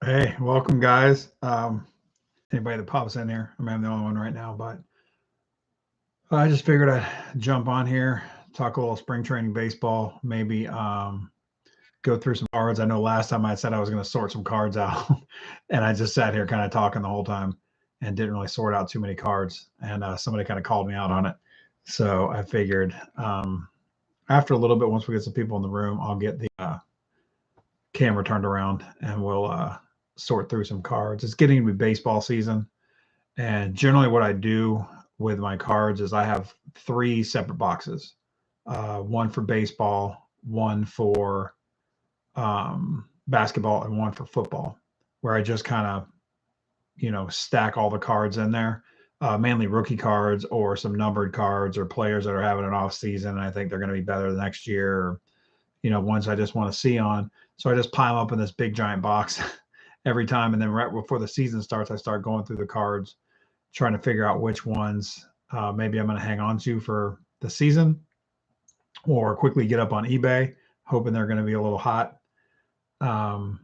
Hey, welcome guys. Anybody that pops in here, I mean, I'm the only one right now, but I just figured I'd jump on here, talk a little spring training baseball, maybe go through some cards. I know last time I said I was going to sort some cards out, and I just sat here kind of talking the whole time and didn't really sort out too many cards. And somebody kind of called me out on it, so I figured after a little bit, once we get some people in the room, I'll get the camera turned around and we'll sort through some cards. It's getting to be baseball season. And generally, what I do with my cards is I have three separate boxes, one for baseball, one for basketball, and one for football, where I just kind of, stack all the cards in there, mainly rookie cards or some numbered cards or players that are having an off season. And I think they're going to be better the next year, or, ones I just want to see on. So I just pile them up in this big giant box every time. And then right before the season starts, I start going through the cards, trying to figure out which ones maybe I'm going to hang on to for the season or quickly get up on eBay, hoping they're going to be a little hot, in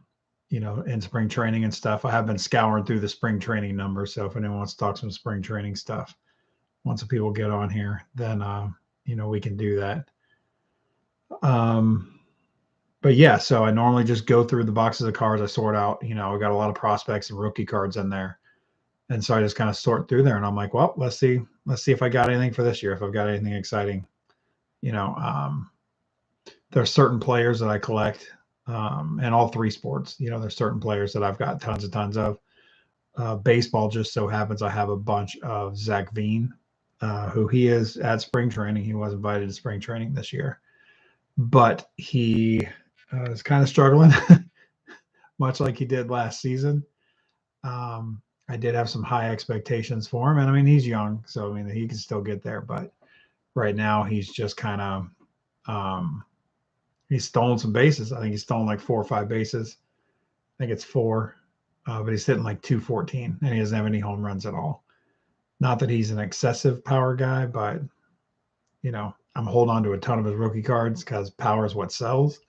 spring training and stuff. I have been scouring through the spring training numbers. So if anyone wants to talk some spring training stuff, once the people get on here, then, we can do that. But yeah, so I normally just go through the boxes of cards. I sort out, I got a lot of prospects and rookie cards in there. And so I just kind of sort through there and I'm like, well, let's see if I got anything for this year, if I've got anything exciting. There's certain players that I collect in all three sports. There's certain players that I've got tons and tons of. Baseball just so happens I have a bunch of Zach Veen, who he is at spring training. He was invited to spring training this year, but he is kind of struggling, much like he did last season. I did have some high expectations for him, and I mean he's young, so I mean he can still get there. But right now he's just kind of he's stolen some bases. I think he's stolen like 4 or 5 bases. I think it's 4, but he's hitting like 214, and he doesn't have any home runs at all. Not that he's an excessive power guy, but I'm holding on to a ton of his rookie cards because power is what sells.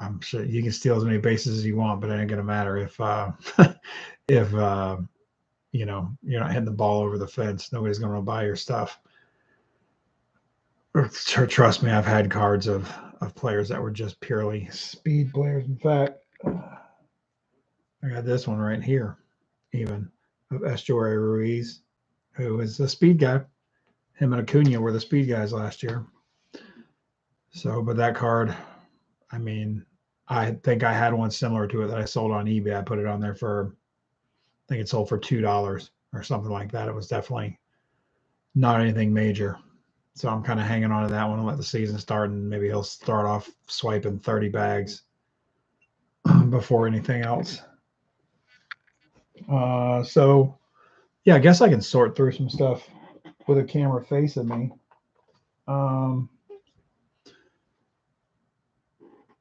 I'm sure you can steal as many bases as you want, but it ain't gonna matter if if you're not hitting the ball over the fence. Nobody's gonna buy your stuff. Trust me, I've had cards of players that were just purely speed players. In fact, I got this one right here, even of Estuary Ruiz, who is a speed guy. Him and Acuna were the speed guys last year. So, but that card, I mean, I think I had one similar to it that I sold on eBay. I put it on there for, I think it sold for $2 or something like that. It was definitely not anything major. So I'm kind of hanging on to that one and let the season start, and maybe he'll start off swiping 30 bags before anything else. So yeah, I guess I can sort through some stuff with a camera facing me.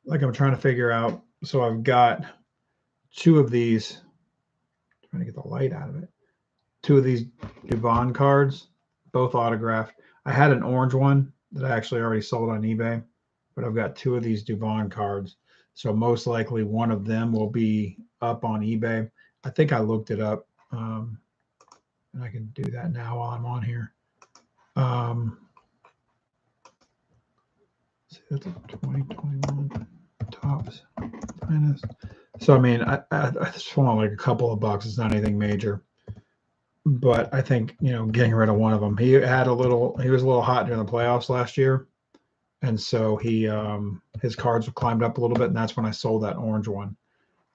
Like I'm trying to figure out. So I've got 2 of these. Trying to get the light out of it. 2 of these Dubon cards, both autographed. I had an orange one that I actually already sold on eBay, but I've got 2 of these Dubon cards. So most likely one of them will be up on eBay. I think I looked it up, and I can do that now while I'm on here. See, that's a 2021 Topps Finest. So I mean, I just want like a couple of bucks. It's not anything major, but I think getting rid of one of them. He was a little hot during the playoffs last year, and so his cards climbed up a little bit, and that's when I sold that orange one.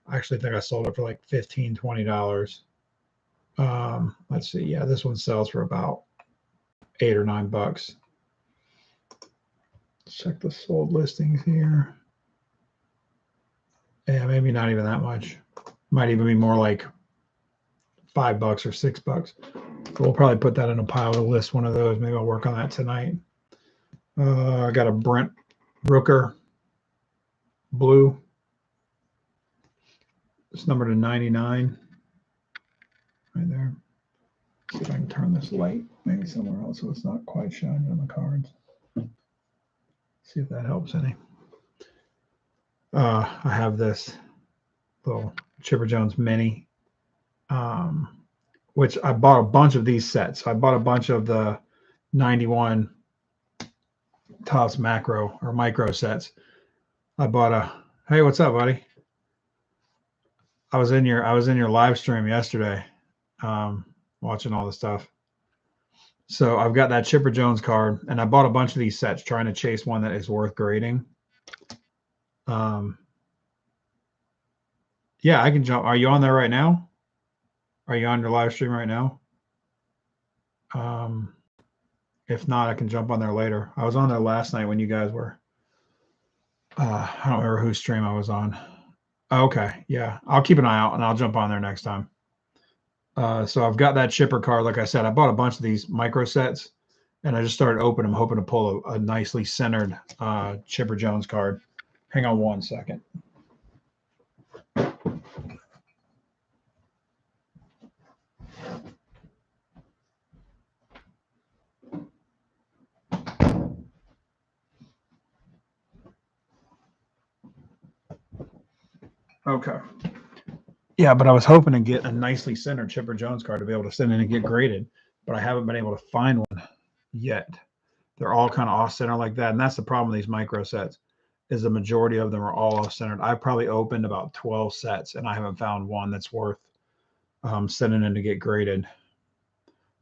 I actually think I sold it for like $15, $20. Let's see. Yeah, this one sells for about $8 or $9. Check the sold listings here. Yeah, maybe not even that much. Might even be more like $5 or $6. So we'll probably put that in a pile to list one of those. Maybe I'll work on that tonight. I got a Brent Rooker blue. It's numbered to 99. Right there. See if I can turn this light maybe somewhere else so it's not quite shining on the cards. See if that helps any. I have this little Chipper Jones mini, which I bought a bunch of these sets. So I bought a bunch of the 91 Topps macro or micro sets. I bought hey, what's up, buddy? I was in your live stream yesterday, watching all the stuff. So I've got that Chipper Jones card, and I bought a bunch of these sets trying to chase one that is worth grading. Yeah, I can jump. Are you on there right now? Are you on your live stream right now? If not, I can jump on there later. I was on there last night when you guys were. I don't remember whose stream I was on. Okay, yeah, I'll keep an eye out and I'll jump on there next time. So I've got that Chipper card. Like I said, I bought a bunch of these micro sets, and I just started opening them, hoping to pull a nicely centered Chipper Jones card. Hang on one second. Okay. Yeah, but I was hoping to get a nicely centered Chipper Jones card to be able to send in and get graded, but I haven't been able to find one yet. They're all kind of off center like that, and that's the problem with these micro sets. Is the majority of them are all off centered. I've probably opened about 12 sets, and I haven't found one that's worth sending in to get graded.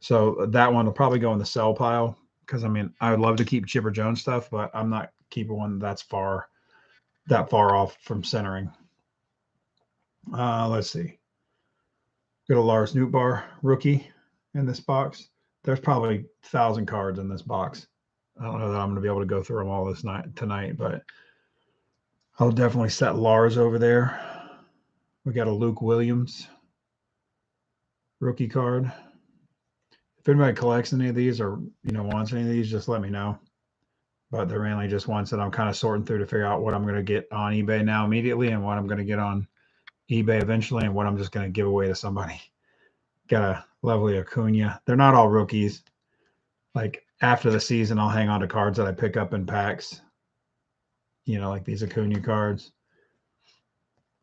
So that one will probably go in the sell pile because I mean I would love to keep Chipper Jones stuff, but I'm not keeping one that far off from centering. Let's see. Got a Lars Nootbaar rookie in this box. There's probably 1,000 cards in this box. I don't know that I'm going to be able to go through them all this night tonight, but I'll definitely set Lars over there. We got a Luke Williams rookie card. If anybody collects any of these or wants any of these, just let me know. But they're mainly just ones that I'm kind of sorting through to figure out what I'm going to get on eBay now immediately and what I'm going to get on eBay eventually and what I'm just going to give away to somebody. Got a lovely Acuna. They're not all rookies. Like after the season, I'll hang on to cards that I pick up in packs. Like these Acuna cards.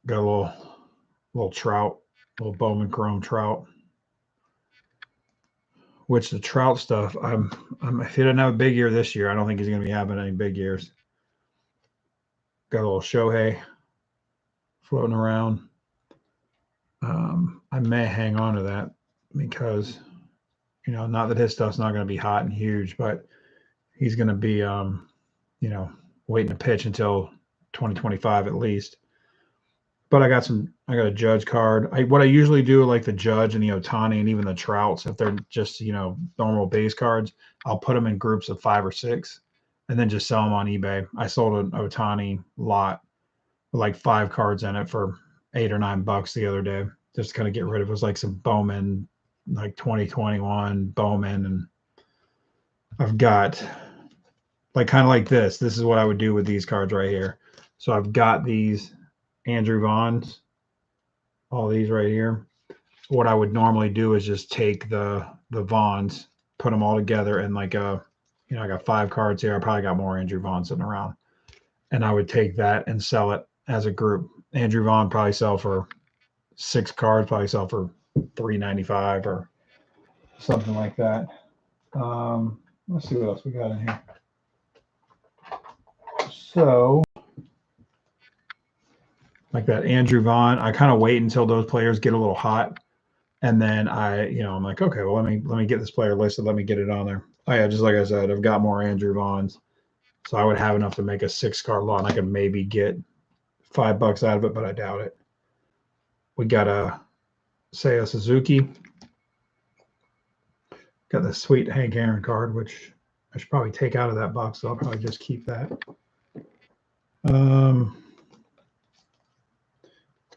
Got a little Trout, little Bowman Chrome Trout. Which the Trout stuff, if he doesn't have a big year this year, I don't think he's going to be having any big years. Got a little Shohei floating around. I may hang on to that because, not that his stuff's not going to be hot and huge, but he's going to be, waiting to pitch until 2025 at least. But I got a Judge card. What I usually do, like the Judge and the Ohtani and even the Trouts, if they're just, normal base cards, I'll put them in groups of 5 or 6 and then just sell them on eBay. I sold an Ohtani lot with like 5 cards in it for $8 or $9 the other day. Just to kind of get rid of it. It was like some Bowman, like 2021 Bowman. And I've got like kind of like this. This is what I would do with these cards right here. So I've got these Andrew Vaughns, all these right here. What I would normally do is just take the Vaughns, put them all together, and like I got 5 cards here. I probably got more Andrew Vaughn sitting around, and I would take that and sell it as a group. Andrew Vaughn probably sell for 6 cards, probably sell for $3.95 or something like that. Let's see what else we got in here. So, like that Andrew Vaughn, I kind of wait until those players get a little hot, and then I'm like, okay, well let me get this player listed, let me get it on there. Oh yeah, just like I said, I've got more Andrew Vaughns, so I would have enough to make a 6-card lot, and I could maybe get $5 out of it, but I doubt it. We got a Seiya Suzuki. Got the sweet Hank Aaron card, which I should probably take out of that box, so I'll probably just keep that.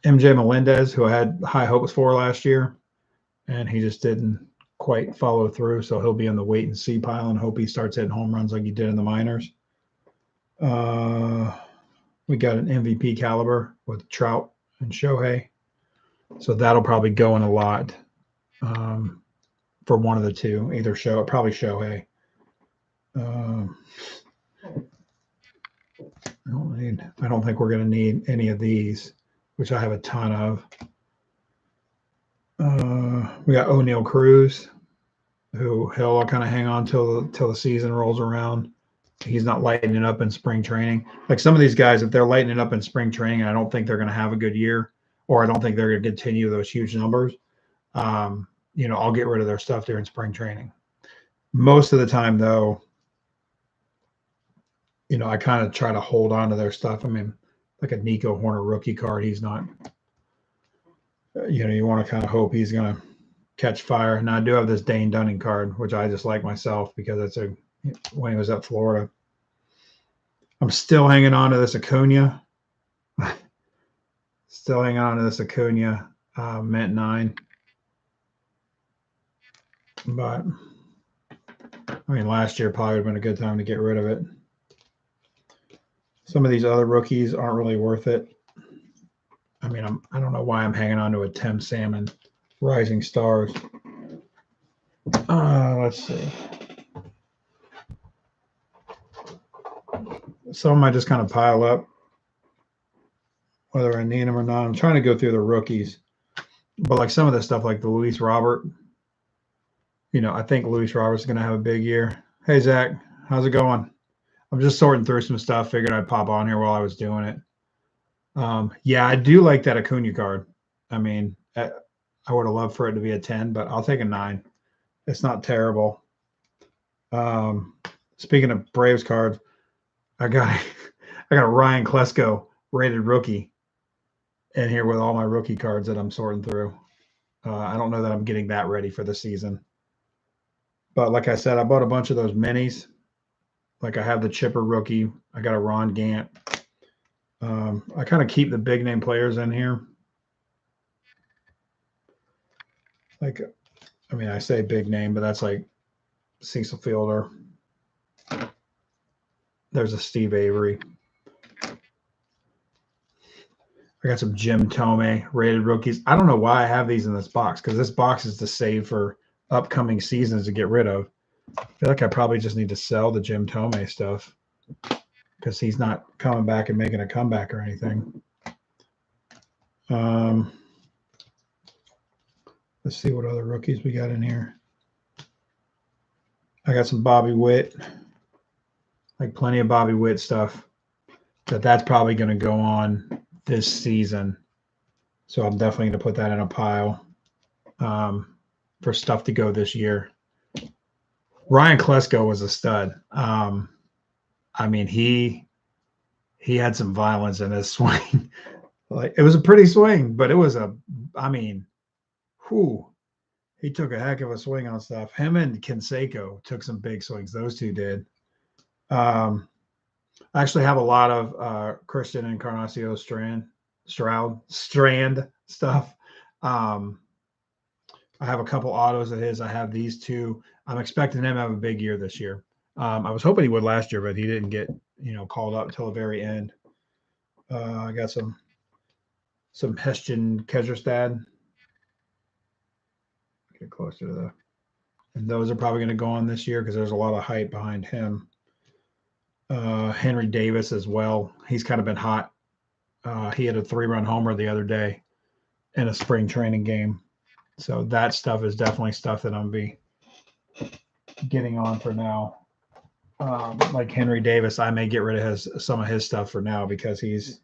MJ Melendez, who I had high hopes for last year, and he just didn't quite follow through, so he'll be in the wait and see pile and hope he starts hitting home runs like he did in the minors. We got an MVP caliber with Trout and Shohei, so that'll probably go in a lot for one of the two, either probably Shohei. I don't think we're going to need any of these. which I have a ton of. We got O'Neal Cruz, who he'll kind of hang on till the season rolls around. He's not lighting it up in spring training. Like some of these guys, if they're lighting it up in spring training, I don't think they're going to have a good year, or I don't think they're going to continue those huge numbers. I'll get rid of their stuff during spring training. Most of the time, though, I kind of try to hold on to their stuff. I mean, like a Nico Horner rookie card, he's not, you want to kind of hope he's going to catch fire. Now, I do have this Dane Dunning card, which I just like myself because it's when he was at Florida. I'm still hanging on to this Acuna. Still hanging on to this Acuna Mint 9. But, I mean, last year probably would have been a good time to get rid of it. Some of these other rookies aren't really worth it. I mean, I don't know why I'm hanging on to a Tim Salmon Rising Stars. Let's see. Some of them I just kind of pile up, whether I need them or not. I'm trying to go through the rookies. But like some of this stuff, like the Luis Robert, I think Luis Robert's going to have a big year. Hey, Zach, how's it going? I'm just sorting through some stuff. Figured I'd pop on here while I was doing it. Yeah, I do like that Acuna card. I mean, I would have loved for it to be a 10, but I'll take a 9. It's not terrible. Speaking of Braves cards, I got a Ryan Klesko rated rookie in here with all my rookie cards that I'm sorting through. I don't know that I'm getting that ready for the season. But like I said, I bought a bunch of those minis. Like I have the Chipper rookie. I got a Ron Gant. I kind of keep the big name players in here. Like, I mean, I say big name, but that's like Cecil Fielder. There's a Steve Avery. I got some Jim Thome rated rookies. I don't know why I have these in this box because this box is to save for upcoming seasons to get rid of. I feel like I probably just need to sell the Jim Thome stuff because he's not coming back and making a comeback or anything. Let's see what other rookies we got in here. I got some Bobby Witt, like plenty of Bobby Witt stuff. That's probably going to go on this season. So I'm definitely going to put that in a pile for stuff to go this year. Ryan Klesko was a stud. I mean, he had some violence in his swing. Like it was a pretty swing, but it was he took a heck of a swing on stuff. Him and Canseco took some big swings. Those two did. I actually have a lot of Christian Encarnacion Strand stuff. I have a couple autos of his. I have these two. I'm expecting him to have a big year this year. I was hoping he would last year, but he didn't get, called up until the very end. I got some Heston Kejerstad. Get closer to the, and those are probably going to go on this year because there's a lot of hype behind him. Henry Davis as well. He's kind of been hot. He had a 3-run homer the other day in a spring training game. So that stuff is definitely stuff that I'm be getting on for now. Like Henry Davis, I may get rid of some of his stuff for now because he's,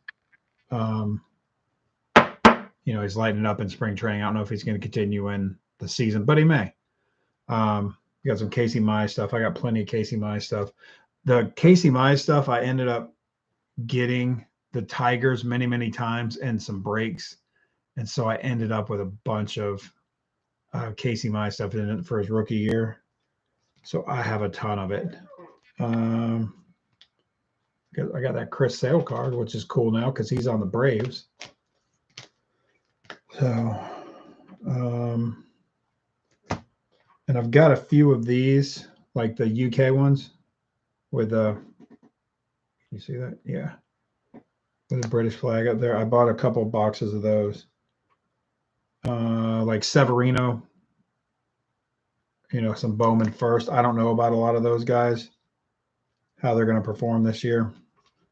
he's lighting up in spring training. I don't know if he's going to continue in the season, but he may. You got some Casey Mize stuff. I got plenty of Casey Mize stuff. The Casey Mize stuff, I ended up getting the Tigers many, many times and some breaks. And so I ended up with a bunch of Casey Mize stuff in it for his rookie year. So I have a ton of it. I got that Chris Sale card, which is cool now because he's on the Braves. So, and I've got a few of these, like the UK ones with you see that? Yeah. With the British flag up there. I bought a couple boxes of those. Like Severino, some Bowman first. I don't know about a lot of those guys, how they're going to perform this year.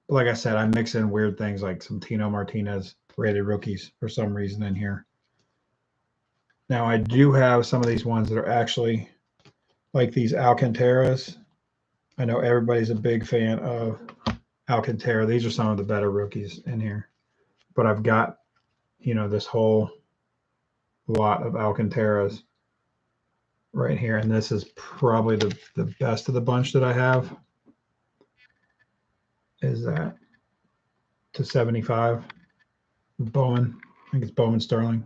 But like I said, I mix in weird things like some Tino Martinez rated rookies for some reason in here. Now I do have some of these ones that are actually like these Alcantaras. I know everybody's a big fan of Alcantara. These are some of the better rookies in here. But I've got, this whole lot of Alcantaras right here. And this is probably the best of the bunch that I have. Is that /75 Bowman? I think it's Bowman Sterling.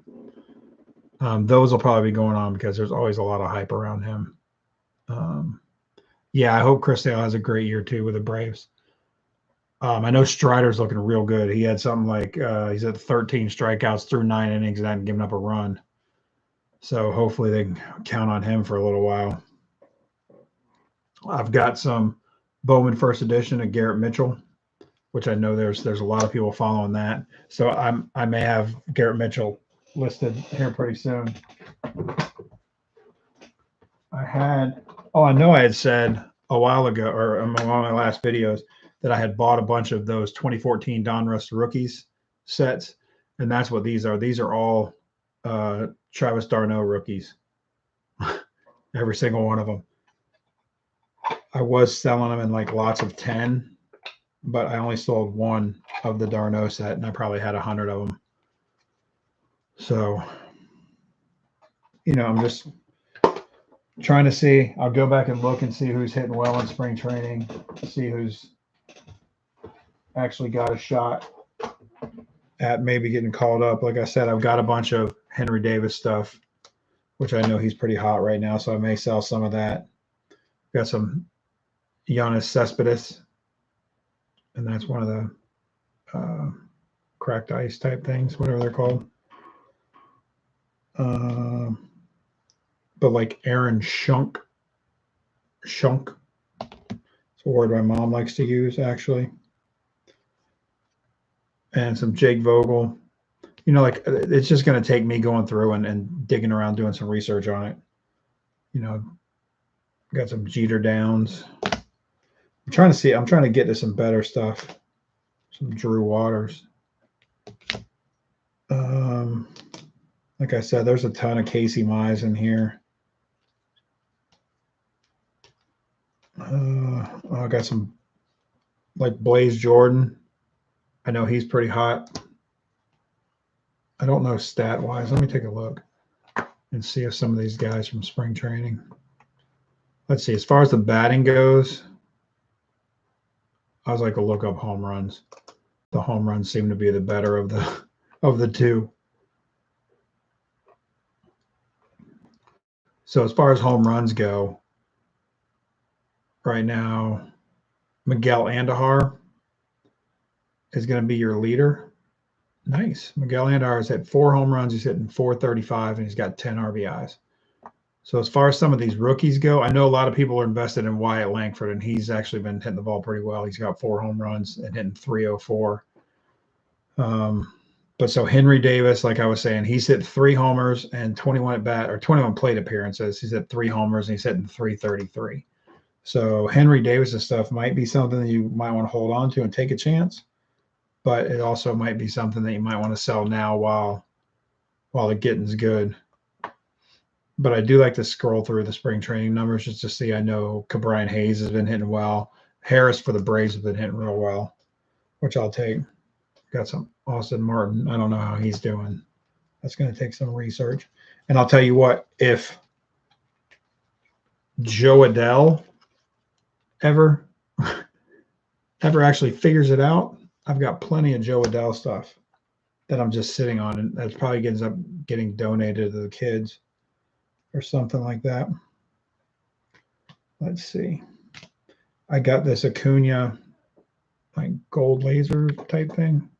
Those will probably be going on because there's always a lot of hype around him. Yeah, I hope Chris Sale has a great year too with the Braves. I know Strider's looking real good. He had something like he's at 13 strikeouts through 9 innings and hadn't given up a run. So hopefully they can count on him for a little while. I've got some Bowman first edition of Garrett Mitchell, which I know there's a lot of people following that. So I may have Garrett Mitchell listed here pretty soon. I know I had said a while ago, or in one of my last videos, that I had bought a bunch of those 2014 Donruss rookies sets, and that's what these are. These are all Travis d'Arnaud rookies, every single one of them. I was selling them in like lots of 10, but I only sold one of the d'Arnaud set, and I probably had 100 of them. So, I'm just trying to see. I'll go back and look and see who's hitting well in spring training, see who's actually got a shot at maybe getting called up. Like I said, I've got a bunch of Henry Davis stuff, which I know he's pretty hot right now, so I may sell some of that. Got some Giannis Cespedes, and that's one of the cracked ice type things, whatever they're called. But like Aaron Schunk. It's a word my mom likes to use, actually. And some Jake Vogel. Like it's just going to take me going through and digging around, doing some research on it. Got some Jeter Downs. I'm trying to get to some better stuff. Some Drew Waters. Like I said, there's a ton of Casey Mize in here. I got some like Blaze Jordan. I know he's pretty hot. I don't know stat wise. Let me take a look and see if some of these guys from spring training. Let's see. As far as the batting goes, I was like to look up home runs. The home runs seem to be the better of the two. So as far as home runs go, right now, Miguel Andujar is going to be your leader. Nice. Miguel Andujar has hit 4 home runs. He's hitting .435, and he's got 10 RBIs. So as far as some of these rookies go, I know a lot of people are invested in Wyatt Langford, and he's actually been hitting the ball pretty well. He's got 4 home runs and hitting .304. But so Henry Davis, like I was saying, he's hit 3 homers and 21 at bat or 21 plate appearances. He's hit 3 homers and he's hitting .333. So Henry Davis's stuff might be something that you might want to hold on to and take a chance, but it also might be something that you might want to sell now while the getting's good. But I do like to scroll through the spring training numbers just to see. I know Ke'Bryan Hayes has been hitting well. Harris for the Braves has been hitting real well, which I'll take. Got some Austin Martin. I don't know how he's doing. That's going to take some research. And I'll tell you what, if Joe Adell ever actually figures it out, I've got plenty of Joe Adell stuff that I'm just sitting on, and that probably ends up getting donated to the kids or something like that. Let's see. I got this Acuna like gold laser type thing.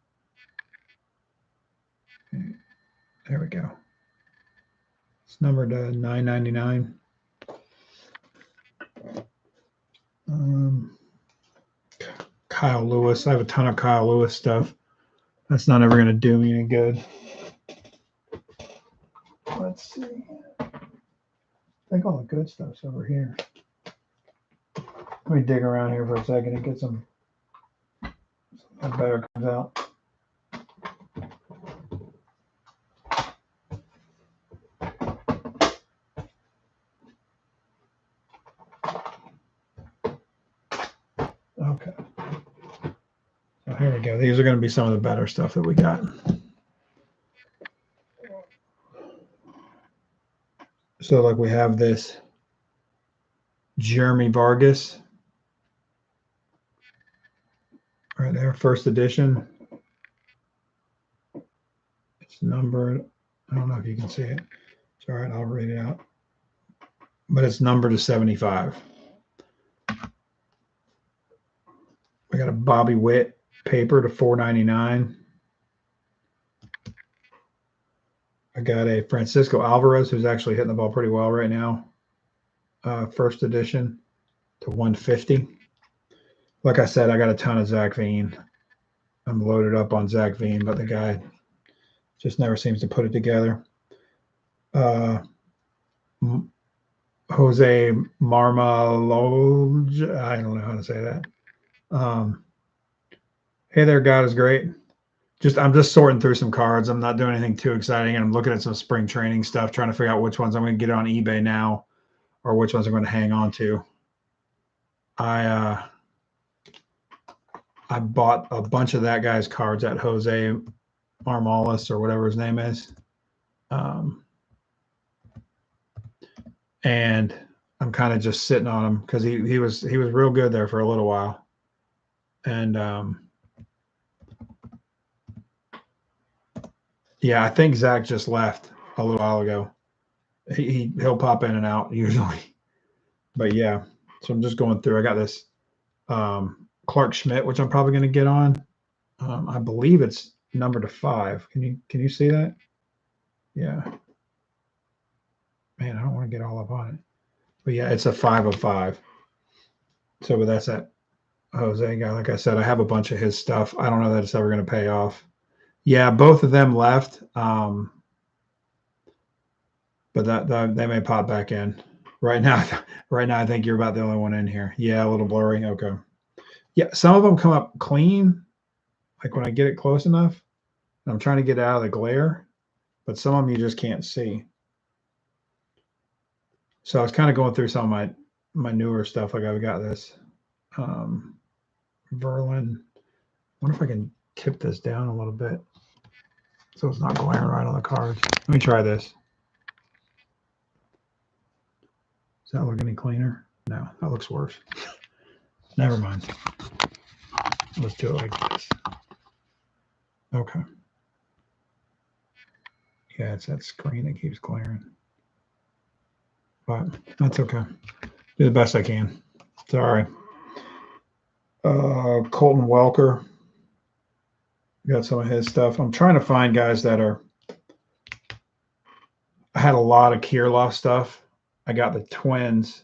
There we go. It's numbered to $9.99. Kyle Lewis. I have a ton of Kyle Lewis stuff. That's not ever going to do me any good. Let's see. I think all the good stuff's over here. Let me dig around here for a second and get some better comes out. Here we go. These are going to be some of the better stuff that we got. So like we have this Jeremy Vargas right there, first edition. It's numbered. I don't know if you can see it. It's all right. I'll read it out. But it's numbered to 75. We got a Bobby Witt paper to $4.99. I got a Francisco Alvarez, who's actually hitting the ball pretty well right now. First edition to $150. Like I said, I got a ton of Zach Veen. I'm loaded up on Zach Veen, but the guy just never seems to put it together. Jose Marmaloj, I don't know how to say that. Hey there, God is great. I'm just sorting through some cards. I'm not doing anything too exciting, and I'm looking at some spring training stuff, trying to figure out which ones I'm going to get on eBay now, or which ones I'm going to hang on to. I bought a bunch of that guy's cards at Jose Marmalis or whatever his name is, and I'm kind of just sitting on him because he was real good there for a little while, and yeah, I think Zach just left a little while ago. He'll pop in and out usually, but yeah. So I'm just going through. I got this Clark Schmidt, which I'm probably going to get on. I believe it's numbered to 5. Can you see that? Yeah. Man, I don't want to get all up on it, but yeah, it's a 5 of 5. So, but that's that Jose guy. Like I said, I have a bunch of his stuff. I don't know that it's ever going to pay off. Yeah, both of them left. But that they may pop back in right now. Right now, I think you're about the only one in here. Yeah, a little blurry. Okay. Yeah, some of them come up clean, like when I get it close enough. I'm trying to get out of the glare, but some of them you just can't see. So I was kind of going through some of my newer stuff. Like I've got this Verlin. I wonder if I can tip this down a little bit so it's not glaring right on the cards. Let me try this. Does that look any cleaner? No, that looks worse. Never mind. Let's do it like this. Okay. Yeah, it's that screen that keeps glaring. But that's okay. Do the best I can. Sorry. Colton Welker. Got some of his stuff. I'm trying to find guys that are. I had a lot of Kirilloff stuff. I got the Twins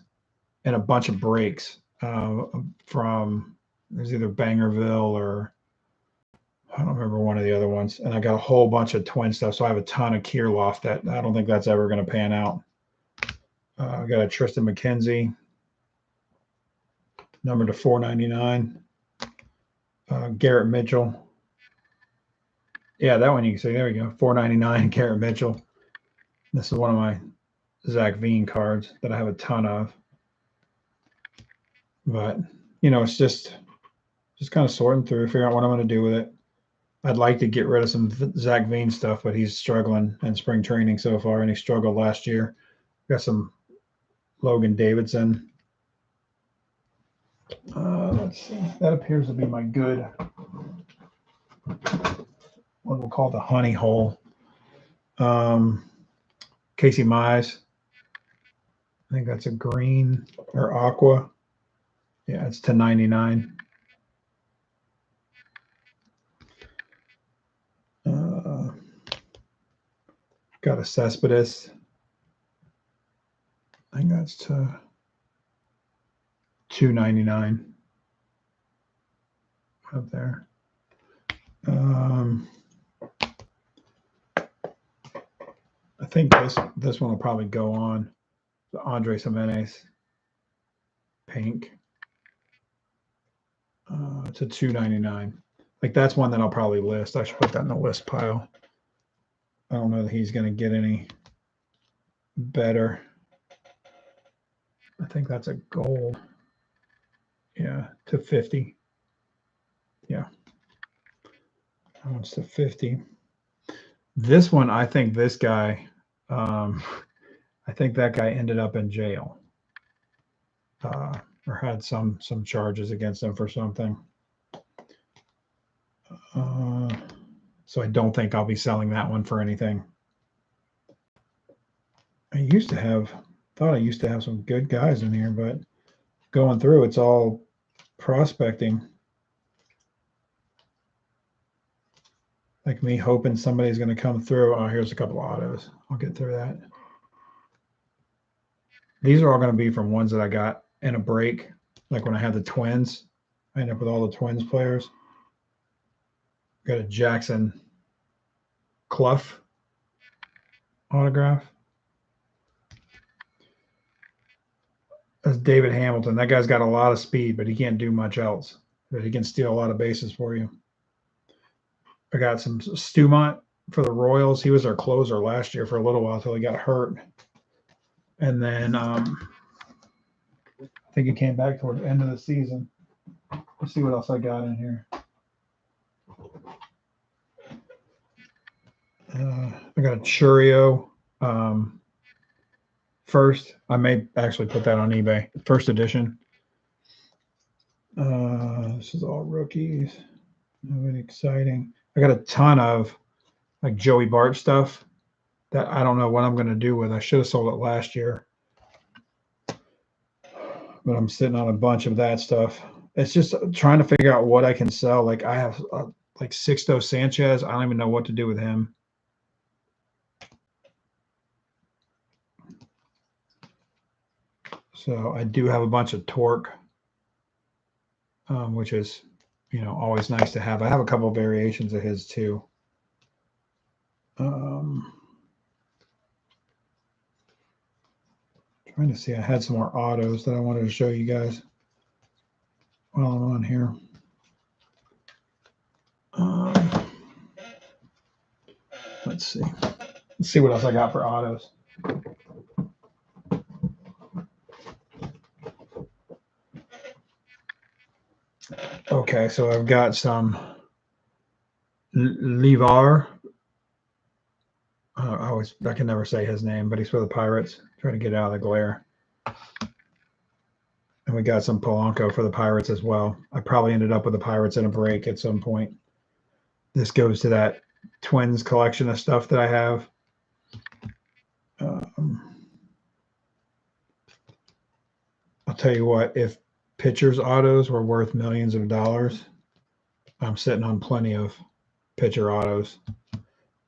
and a bunch of breaks from there's either Bangerville or I don't remember one of the other ones. And I got a whole bunch of Twin stuff. So I have a ton of Kirilloff that I don't think that's ever going to pan out. I got a Tristan McKenzie, number to $4.99. Garrett Mitchell. Yeah, that one you can see. There we go. $4.99. Garrett Mitchell. This is one of my Zach Veen cards that I have a ton of. But, it's just kind of sorting through, figuring out what I'm going to do with it. I'd like to get rid of some Zach Veen stuff, but he's struggling in spring training so far, and he struggled last year. Got some Logan Davidson. Let's see. That appears to be my good, what we'll call the honey hole. Casey Mize. I think that's a green or aqua. Yeah, it's to 99. Got a Cespedes. I think that's to $2.99 up there. I think this one will probably go on the Andres Jimenez pink to $2.99. Like that's one that I'll probably list. I should put that in the list pile. I don't know that he's going to get any better. I think that's a gold. Yeah, to 50. Yeah. What's the 50? This one, I think this guy, I think that guy ended up in jail, or had some charges against him for something. So I don't think I'll be selling that one for anything. I thought I used to have some good guys in here, but going through, it's all prospecting. Like me hoping somebody's going to come through. Oh, here's a couple of autos. I'll get through that. These are all going to be from ones that I got in a break. Like when I had the Twins, I ended up with all the Twins players. Got a Jackson Clough autograph. That's David Hamilton. That guy's got a lot of speed, but he can't do much else. But he can steal a lot of bases for you. I got some Stumont for the Royals. He was our closer last year for a little while until he got hurt. And then I think he came back toward the end of the season. Let's see what else I got in here. I got a Churio first. I may actually put that on eBay. First edition. This is all rookies. Nothing exciting. I got a ton of like Joey Bart stuff that I don't know what I'm going to do with. I should have sold it last year, but I'm sitting on a bunch of that stuff. It's just trying to figure out what I can sell. Like I have like Sixto Sanchez. I don't even know what to do with him. So I do have a bunch of Torque, which is, always nice to have. I have a couple of variations of his too. Trying to see, I had some more autos that I wanted to show you guys while I'm on here. Let's see. Let's see what else I got for autos. Okay, so I've got some Levar. I can never say his name, but he's for the Pirates. Trying to get out of the glare. And we got some Polanco for the Pirates as well. I probably ended up with the Pirates in a break at some point. This goes to that Twins collection of stuff that I have. I'll tell you what, if pitchers' autos were worth millions of dollars, I'm sitting on plenty of pitcher autos.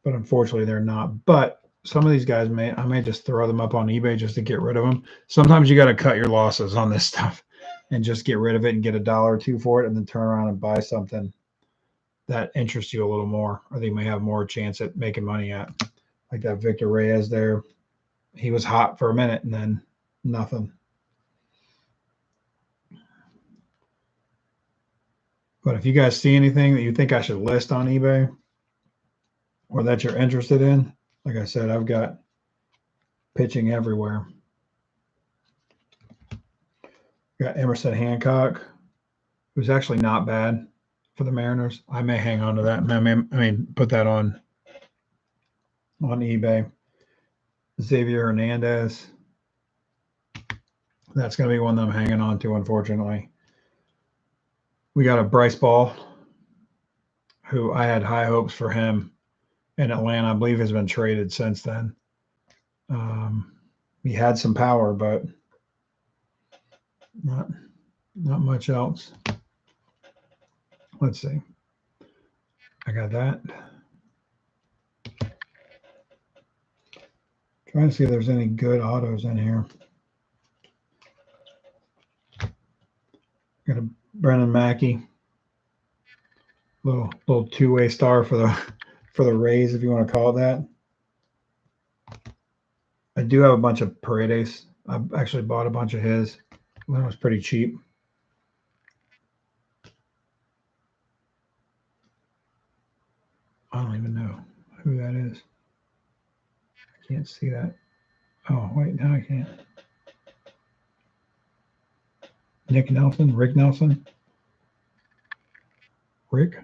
But unfortunately, they're not. But some of these guys I may just throw them up on eBay just to get rid of them. Sometimes you got to cut your losses on this stuff and just get rid of it and get $1 or $2 for it, and then turn around and buy something that interests you a little more, or they may have more chance at making money at. Like that Victor Reyes there. He was hot for a minute and then nothing. But if you guys see anything that you think I should list on eBay or that you're interested in, like I said, I've got pitching everywhere. Got Emerson Hancock, who's actually not bad for the Mariners. I may hang on to that. I mean, put that on eBay. Xavier Hernandez. That's going to be one that I'm hanging on to, unfortunately. We got a Bryce Ball, who I had high hopes for him in Atlanta. I believe has been traded since then. He had some power, but not much else. Let's see. I got that. Trying to see if there's any good autos in here. Got a Brennan Mackey. Little two-way star for the Rays, if you want to call it that. I do have a bunch of Paredes. I actually bought a bunch of his. That was pretty cheap. I don't even know who that is. I can't see that. Oh, wait, now I can't. Nick Nelson, Rick Nelson. Rick?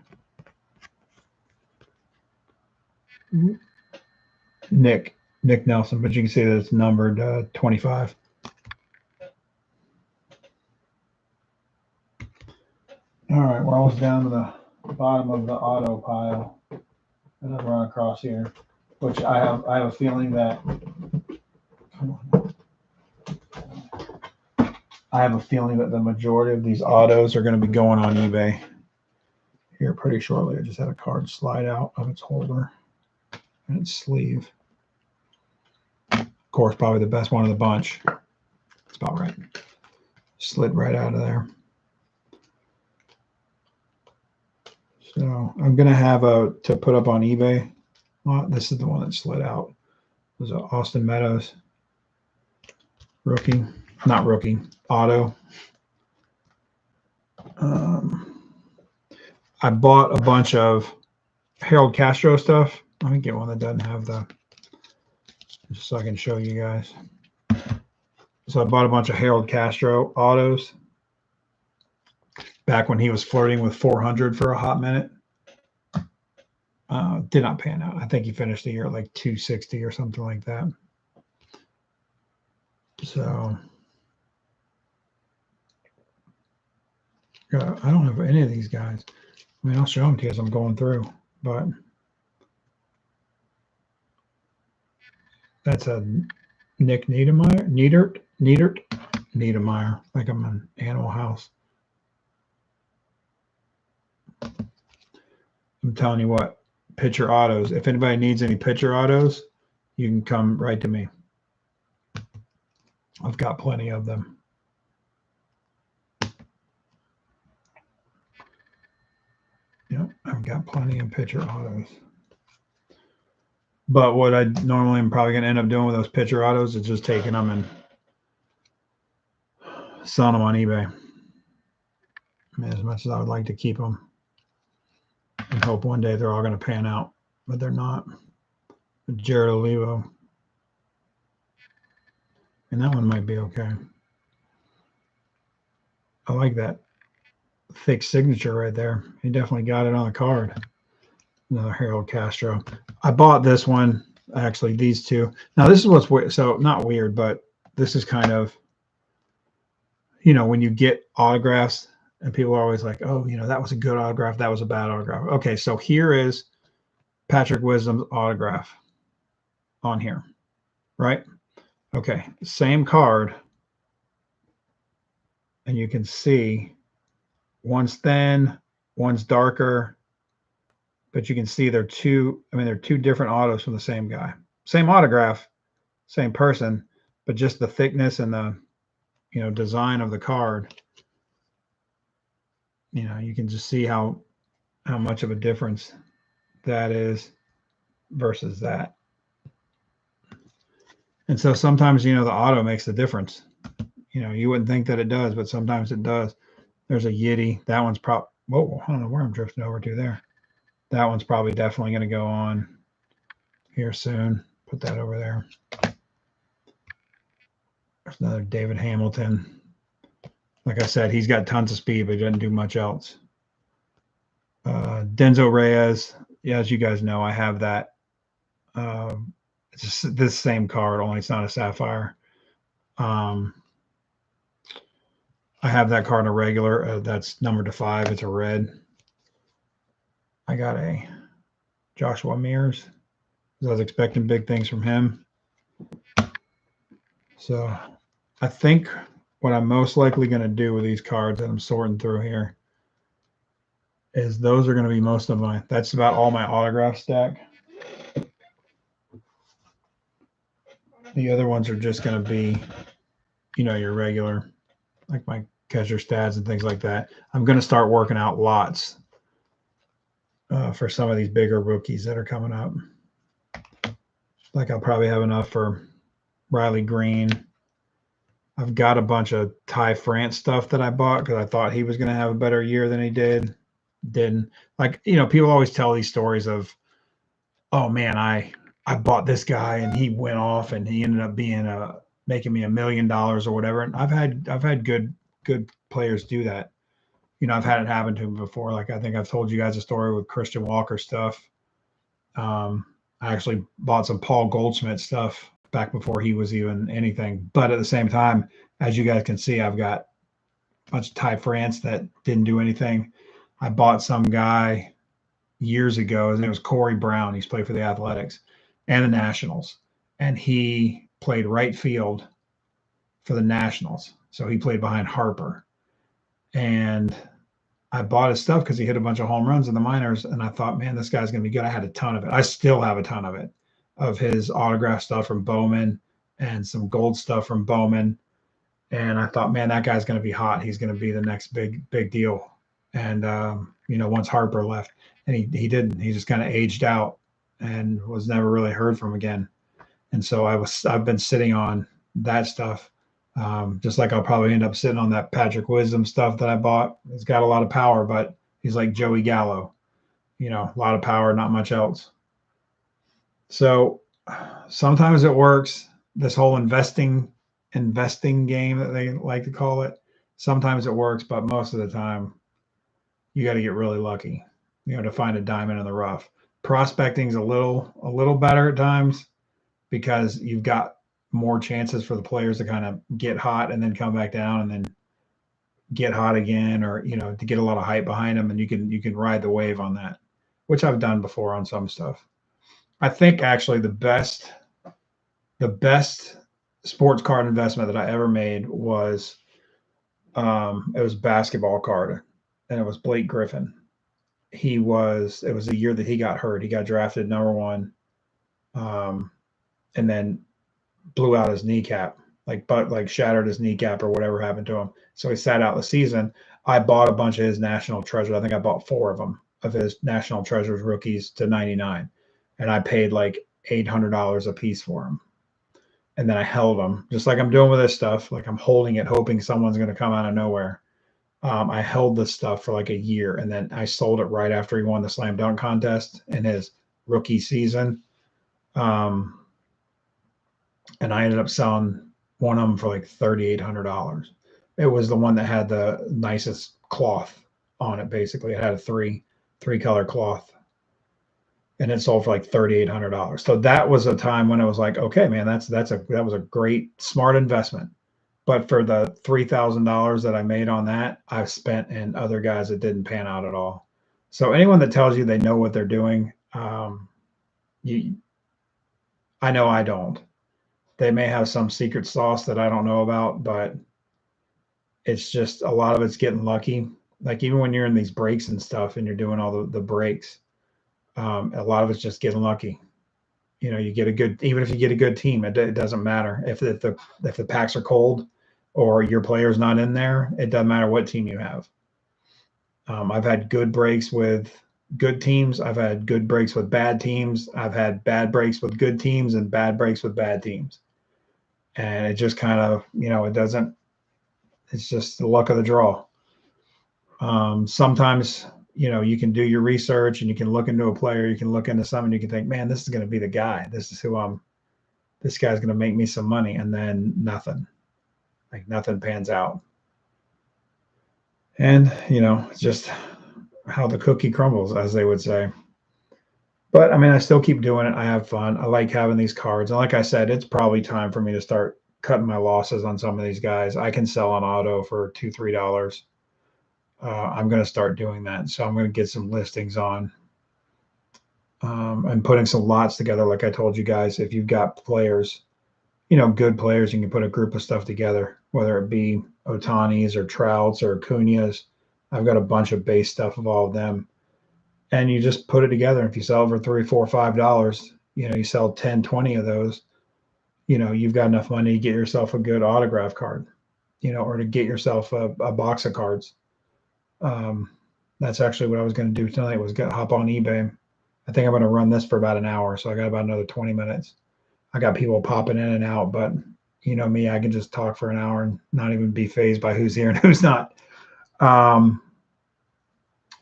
Nick Nelson, but you can see that it's numbered 25. All right, we're almost down to the bottom of the auto pile that I've run across here, which I have a feeling that. Come on. I have a feeling that the majority of these autos are going to be going on eBay here pretty shortly. I just had a card slide out of its holder and its sleeve. Of course, probably the best one of the bunch. That's about right. Slid right out of there. So I'm going to have to put up on eBay. Well, this is the one that slid out. It was an Austin Meadows rookie. Not rookie. Auto. I bought a bunch of Harold Castro stuff. Let me get one that doesn't have the, just so I can show you guys. So I bought a bunch of Harold Castro autos back when he was flirting with 400 for a hot minute. Did not pan out. I think he finished the year at like 260 or something like that. So I don't have any of these guys. I mean, I'll show them to you as I'm going through, but that's a Nick Niedert, like I'm an Animal House. I'm telling you what, pitcher autos. If anybody needs any pitcher autos, you can come right to me. I've got plenty of them. Yep, I've got plenty of pitcher autos. But what I normally am probably going to end up doing with those pitcher autos is just taking them and selling them on eBay. I mean, as much as I would like to keep them and hope one day they're all going to pan out, but they're not. Jared Olivo. And that one might be okay. I like that thick signature right there. He definitely got it on the card. Another Harold Castro. I bought this one, actually, these two. Now, this is what's weird. So, not weird, but this is kind of, you know, when you get autographs and people are always like, oh, you know, that was a good autograph. That was a bad autograph. Okay, so here is Patrick Wisdom's autograph on here, right? Okay, same card. And you can see one's thin, one's darker, but you can see they're two different autos from the same guy. Same autograph, same person, but just the thickness and the, you know, design of the card. You know, you can just see how much of a difference that is versus that. And so sometimes, you know, the auto makes the difference. You know, you wouldn't think that it does, but sometimes it does. There's a Yiddy. That one's probably, whoa, I don't know where I'm drifting over to there. That one's probably definitely going to go on here soon. Put that over there. There's another David Hamilton. Like I said, he's got tons of speed, but he doesn't do much else. Denzo Reyes. Yeah, as you guys know, I have that. It's just this same card, only it's not a sapphire. I have that card in a regular. That's numbered to 5. It's a red. I got a Joshua Mears. I was expecting big things from him. So I think what I'm most likely going to do with these cards that I'm sorting through here is those are going to be most of my, that's about all my autograph stack. The other ones are just going to be, you know, your regular, like my Kesher stats and things like that. I'm going to start working out lots for some of these bigger rookies that are coming up. Like I'll probably have enough for Riley Green. I've got a bunch of Ty France stuff that I bought because I thought he was going to have a better year than he did. Didn't. Like, you know, people always tell these stories of, oh man, I bought this guy and he went off and he ended up being making me $1 million or whatever. And I've had good players do that. You know, I've had it happen to me before. Like I think I've told you guys a story with Christian Walker stuff. I actually bought some Paul Goldschmidt stuff back before he was even anything. But at the same time, as you guys can see, I've got a bunch of Ty France that didn't do anything. I bought some guy years ago. His name was Corey Brown. He's played for the Athletics and the Nationals. And he played right field for the Nationals. So he played behind Harper. And I bought his stuff because he hit a bunch of home runs in the minors. And I thought, man, this guy's going to be good. I had a ton of it. I still have a ton of it, of his autograph stuff from Bowman and some gold stuff from Bowman. And I thought, man, that guy's going to be hot. He's going to be the next big deal. And, once Harper left, and he didn't, he just kind of aged out and was never really heard from again. And so I've been sitting on that stuff. Just like I'll probably end up sitting on that Patrick Wisdom stuff that I bought. He's got a lot of power, but he's like Joey Gallo, a lot of power, not much else. So sometimes it works. This whole investing game that they like to call it. Sometimes it works, but most of the time you got to get really lucky, to find a diamond in the rough. Prospecting's a little better at times because you've got more chances for the players to kind of get hot and then come back down and then get hot again, or to get a lot of hype behind them, and you can ride the wave on that, which I've done before on some stuff. I think actually the best sports card investment that I ever made was it was basketball card, and it was Blake Griffin. It was the year that he got hurt. He got drafted number 1, and then blew out his kneecap, like shattered his kneecap or whatever happened to him. So he sat out the season. I bought a bunch of his National Treasures. I think I bought 4 of them, of his National Treasures rookies to 99. And I paid like $800 a piece for them. And then I held them, just like I'm doing with this stuff. Like I'm holding it, hoping someone's going to come out of nowhere. I held this stuff for like a year, and then I sold it right after he won the slam dunk contest in his rookie season. And I ended up selling one of them for like $3,800. It was the one that had the nicest cloth on it. Basically, it had a three color cloth, and it sold for like $3,800. So that was a time when I was like, okay, man, that was a great, smart investment. But for the $3,000 that I made on that, I've spent in other guys that didn't pan out at all. So anyone that tells you they know what they're doing, I know I don't. They may have some secret sauce that I don't know about, but it's just a lot of it's getting lucky. Like even when you're in these breaks and stuff and you're doing all the breaks, a lot of it's just getting lucky. You get even if you get a good team, it doesn't matter if the packs are cold or your player's not in there. It doesn't matter what team you have. I've had good breaks with good teams. I've had good breaks with bad teams. I've had bad breaks with good teams and bad breaks with bad teams. And it just kind of, it's just the luck of the draw. Sometimes, you can do your research and you can look into a player, you can look into someone, you can think, man, this is going to be the guy. This is this guy's going to make me some money. And then nothing pans out. And, it's just how the cookie crumbles, as they would say. But I still keep doing it. I have fun. I like having these cards. And like I said, it's probably time for me to start cutting my losses on some of these guys. I can sell on auto for $2, $3. I'm going to start doing that. So I'm going to get some listings on. I'm putting some lots together. Like I told you guys, if you've got players, good players, you can put a group of stuff together, whether it be Ohtani's or Trout's or Acuna's. I've got a bunch of base stuff of all of them. And you just put it together. If you sell it for $3, $4, $5, you sell 10, 20 of those, you've got enough money to get yourself a good autograph card, or to get yourself a box of cards. That's actually what I was going to do tonight, was hop on eBay. I think I'm going to run this for about an hour. So I got about another 20 minutes. I got people popping in and out, but me, I can just talk for an hour and not even be fazed by who's here and who's not.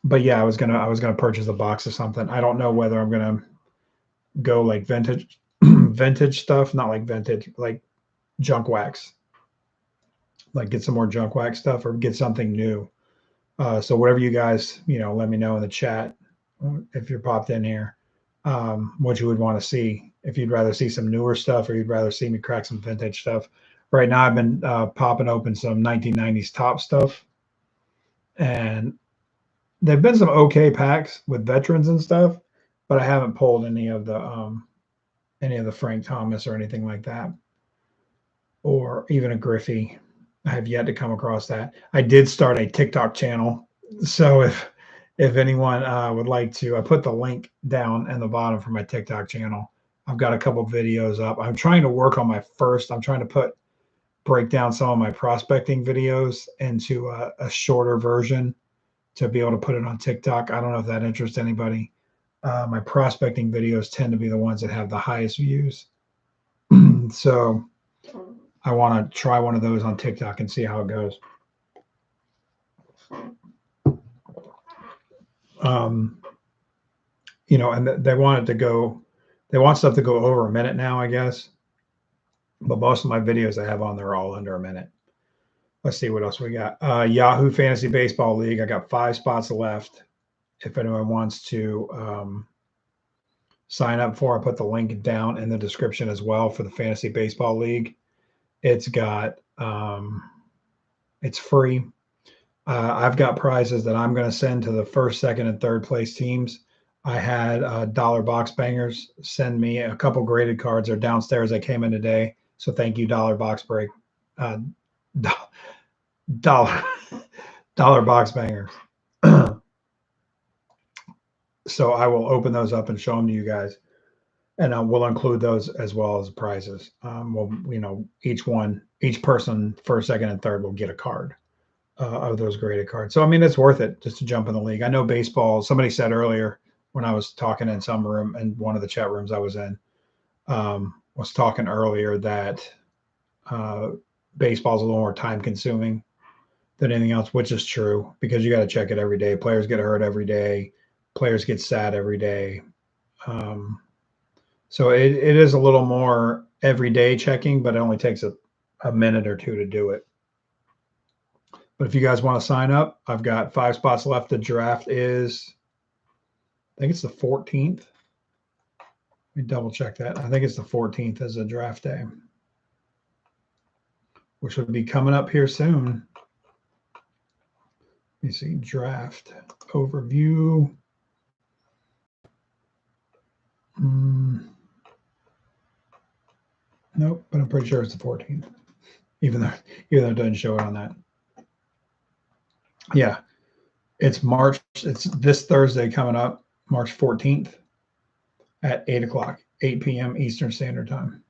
But yeah, I was gonna purchase a box of something. I don't know whether I'm gonna go like vintage stuff, not like vintage, like junk wax, like get some more junk wax stuff or get something new. So whatever you guys, let me know in the chat if you're popped in here. what you would want to see. If you'd rather see some newer stuff or you'd rather see me crack some vintage stuff. Right now, I've been popping open some 1990s top stuff, and there've been some okay packs with veterans and stuff, but I haven't pulled any of the Frank Thomas or anything like that, or even a Griffey. I have yet to come across that. I did start a TikTok channel, so if anyone would like to, I put the link down in the bottom for my TikTok channel. I've got a couple videos up. I'm trying to work on I'm trying to break down some of my prospecting videos into a shorter version to be able to put it on TikTok. I don't know if that interests anybody. My prospecting videos tend to be the ones that have the highest views. So I want to try one of those on TikTok and see how it goes. And they want stuff to go over a minute now, I guess. But most of my videos I have on there are all under a minute. Let's see what else we got. Yahoo Fantasy Baseball League. I got 5 spots left. If anyone wants to sign up for, I put the link down in the description as well for the Fantasy Baseball League. It's got it's free. I've got prizes that I'm going to send to the first, second, and third place teams. I had Dollar Box Bangers send me a couple graded cards. They're downstairs. I came in today. So thank you, Dollar Box Break. Dollar Box Bangers. So I will open those up and show them to you guys. And we'll include those as well as prizes. Each person, first, second, and third will get a card of those graded cards. So, I mean, it's worth it just to jump in the league. I know baseball, somebody said earlier when I was talking in some room, in one of the chat rooms I was in, was talking earlier that baseball is a little more time consuming than anything else, which is true because you got to check it every day. Players get hurt every day. Players get sad every day. So it is a little more everyday checking, but it only takes a minute or two to do it. But if you guys want to sign up, I've got 5 spots left. The draft is, I think it's the 14th. Let me double check that. I think it's the 14th as a draft day, which will be coming up here soon. Let me see, draft overview. Nope, but I'm pretty sure it's the 14th, even though it doesn't show it on that. Yeah, it's March. It's this Thursday coming up, March 14th at 8 o'clock, 8 p.m. Eastern Standard Time.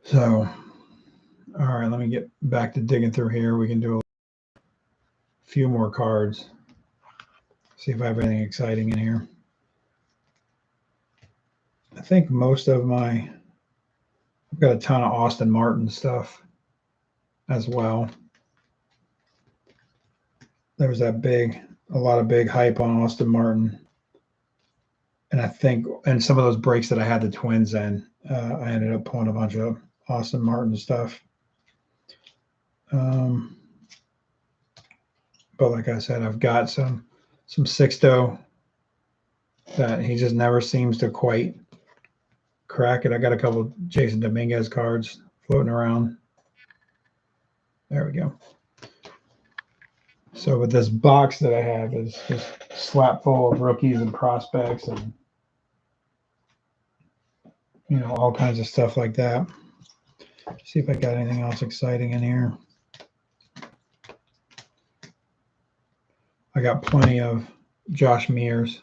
So, all right, let me get back to digging through here. We can do a few more cards. See if I have anything exciting in here. I think most of I've got a ton of Austin Martin stuff as well. There was a lot of big hype on Austin Martin. And I think, and some of those breaks that I had the Twins in, I ended up pulling a bunch of Austin Martin stuff. But like I said, I've got some Sixto that he just never seems to quite crack it. I got a couple Jason Dominguez cards floating around. There we go. So with this box that I have is just slap full of rookies and prospects and all kinds of stuff like that. See if I got anything else exciting in here. I got plenty of Josh Mears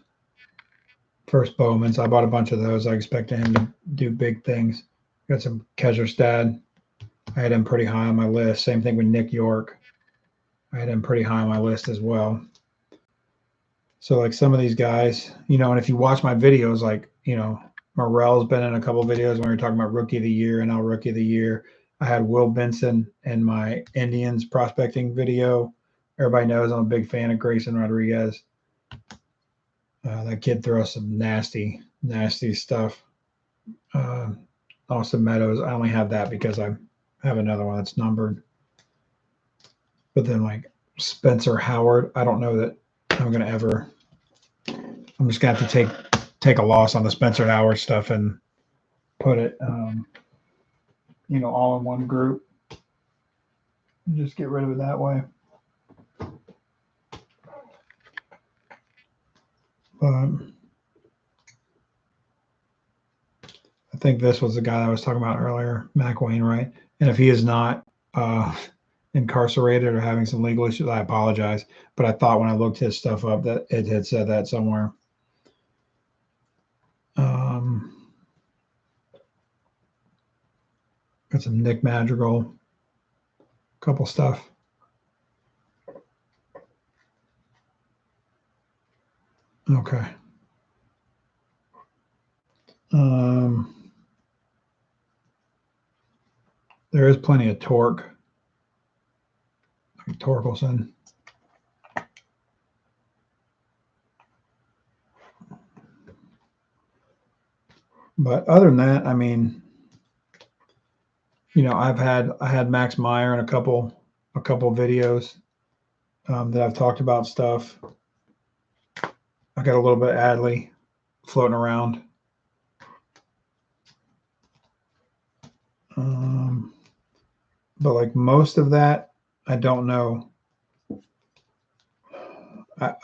first Bowmans. I bought a bunch of those. I expected him to do big things. Got some Kejerstad. I had him pretty high on my list. Same thing with Nick York. I had him pretty high on my list as well. So like some of these guys, and if you watch my videos, like, Morel's been in a couple of videos when we were talking about Rookie of the Year and Rookie of the Year. I had Will Benson in my Indians prospecting video. Everybody knows I'm a big fan of Grayson Rodriguez. That kid throws some nasty, nasty stuff. Austin Meadows, I only have that because I have another one that's numbered. But then like Spencer Howard, I don't know that I'm going to ever – I'm just going to have to take take a loss on the Spencer Howard stuff and put it, all in one group. Just get rid of it that way. But I think this was the guy that I was talking about earlier, Mac Wainwright. And if he is not incarcerated or having some legal issues, I apologize. But I thought when I looked his stuff up that it had said that somewhere. Got some Nick Madrigal, couple stuff. Okay. There is plenty of torque. Torkelson. But other than that, I mean, I had Max Meyer in a couple videos that I've talked about stuff. I got a little bit of Adley floating around. But like most of that, I don't know.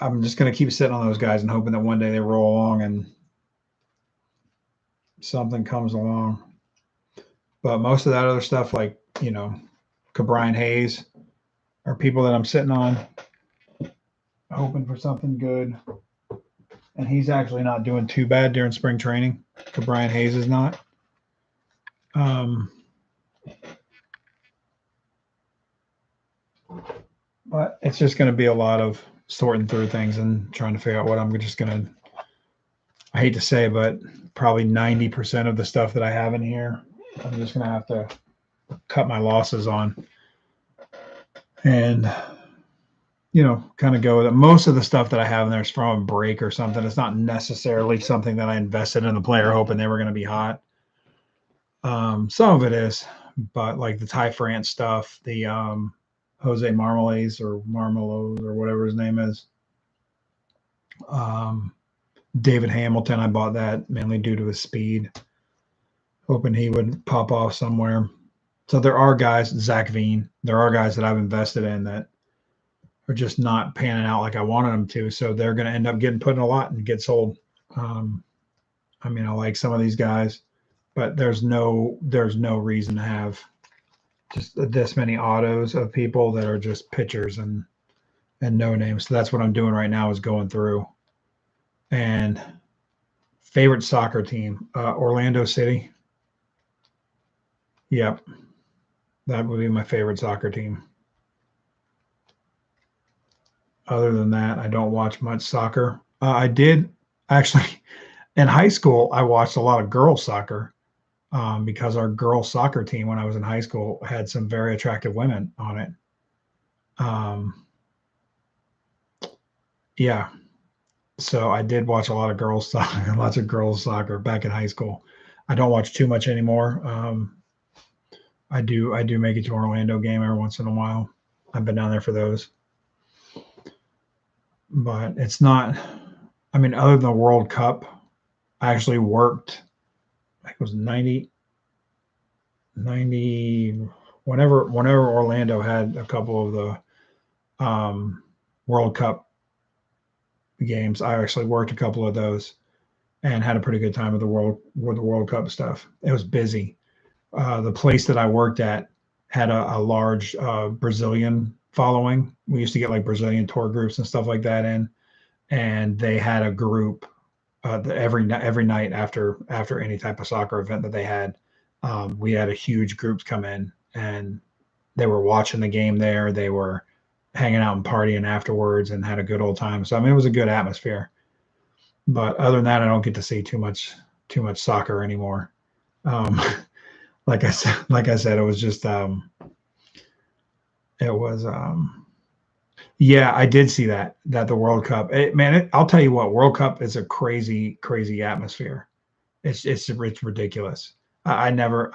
I'm just going to keep sitting on those guys and hoping that one day they roll along and something comes along. But most of that other stuff, like, Cabrian Hayes, are people that I'm sitting on, hoping for something good. And he's actually not doing too bad during spring training. Cabrian Hayes is not. But it's just going to be a lot of sorting through things and trying to figure out what I'm just going to, I hate to say, but probably 90% of the stuff that I have in here, I'm just going to have to cut my losses on and, kind of go with it. Most of the stuff that I have in there is from a break or something. It's not necessarily something that I invested in the player hoping they were going to be hot. Some of it is, but like the Ty France stuff, the Jose Marmolades or Marmelos or whatever his name is. David Hamilton, I bought that mainly due to his speed, hoping he would pop off somewhere. So there are guys, Zach Veen, there are guys that I've invested in that are just not panning out like I wanted them to. So they're going to end up getting put in a lot and get sold. I like some of these guys, but there's no reason to have just this many autos of people that are just pitchers and no names. So that's what I'm doing right now, is going through. And favorite soccer team, Orlando City. Yep. That would be my favorite soccer team. Other than that, I don't watch much soccer. I did actually, in high school, I watched a lot of girls soccer because our girls soccer team, when I was in high school, had some very attractive women on it. Yeah. So I did watch a lot of girls soccer, lots of girls soccer back in high school. I don't watch too much anymore. I do make it to an Orlando game every once in a while. I've been down there for those. But it's not, other than the World Cup, I actually worked, I think it was 90, whenever Orlando had a couple of the World Cup games, I actually worked a couple of those and had a pretty good time with the World Cup stuff. It was busy. The place that I worked at had a large Brazilian following. We used to get like Brazilian tour groups and stuff like that in, and they had a group every night after any type of soccer event that they had. We had a huge groups come in, and they were watching the game there. They were hanging out and partying afterwards and had a good old time. So it was a good atmosphere. But other than that, I don't get to see too much soccer anymore. Like I said, it was just yeah, I did see that the World Cup. I'll tell you what, World Cup is a crazy atmosphere. It's ridiculous. I never